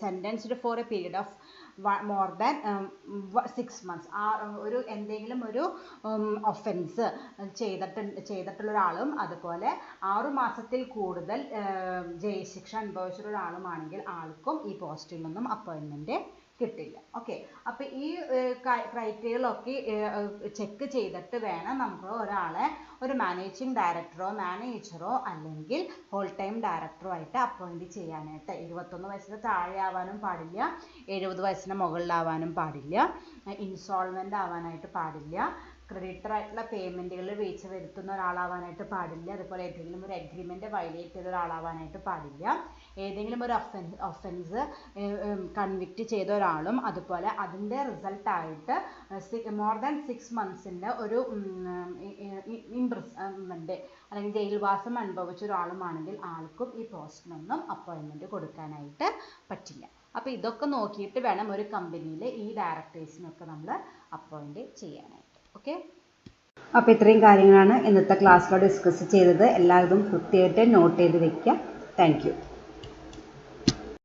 sentenced for a period of more than 6 months ഒരു എന്തെങ്കിലും ഒരു ഒഫൻസ് ചെയ്തിട്ടുള്ള ഒരാളും അതുപോലെ 6 മാസത്തിൽ കൂടുതൽ ജയിൽ ശിക്ഷ അനുഭവിച്ചിട്ടുള്ള ഒരാളുമാണെങ്കിൽ ആൾക്കും ഈ പോസ്റ്റിൽ നിന്നും അപ്പോയിൻമെൻറ്റ് കിട്ടില്ല. ഓക്കെ, അപ്പോൾ ഈ ക്രൈറ്റീരിയകളൊക്കെ ചെക്ക് ചെയ്തിട്ട് വേണം നമുക്ക് ഒരാളെ ഒരു മാനേജിങ് ഡയറക്ടറോ മാനേജറോ അല്ലെങ്കിൽ ഹോൾ ടൈം ഡയറക്ടറോ ആയിട്ട് അപ്പോയിൻറ്റ് ചെയ്യാനായിട്ട്. 21 വയസ്സിന് താഴെ ആവാനും പാടില്ല, 70 വയസ്സിന് മുകളിലാവാനും പാടില്ല, ഇൻസോൾവെൻ്റ് ആവാനായിട്ട് പാടില്ല, ക്രെഡിറ്റർ ആയിട്ടുള്ള പേയ്മെൻറ്റുകളിൽ വീഴ്ച വരുത്തുന്ന ഒരാളാവാനായിട്ട് പാടില്ല, അതുപോലെ ഏതെങ്കിലും ഒരു എഗ്രിമെൻറ്റ് വയലേറ്റ് ചെയ്ത ഒരാളാവാനായിട്ട് പാടില്ല, ഏതെങ്കിലും ഒരു ഒഫൻസ് കൺവിക്റ്റ് ചെയ്ത ഒരാളും അതുപോലെ അതിൻ്റെ റിസൾട്ടായിട്ട് മോർ ദാൻ 6 മന്ത്സിൻ്റെ ഒരു ഇംപ്രിസൺമെൻറ്റ് അല്ലെങ്കിൽ ജയിൽവാസം അനുഭവിച്ച ഒരാളുമാണെങ്കിൽ ആൾക്കും ഈ പോസ്റ്റിനൊന്നും അപ്പോയിൻമെൻറ്റ് കൊടുക്കാനായിട്ട് പറ്റില്ല. അപ്പോൾ ഇതൊക്കെ നോക്കിയിട്ട് വേണം ഒരു കമ്പനിയിൽ ഈ ഡയറക്ടേഴ്സിനൊക്കെ നമ്മൾ അപ്പോയിൻറ്റ് ചെയ്യാനായിട്ട്. ഓക്കെ, അപ്പോൾ ഇത്രയും കാര്യങ്ങളാണ് ഇന്നത്തെ ക്ലാസ്സിൽ ഡിസ്കസ് ചെയ്തത്. എല്ലാവരും കൃത്യമായിട്ട് നോട്ട് ചെയ്ത് വെക്കുക. Thank you.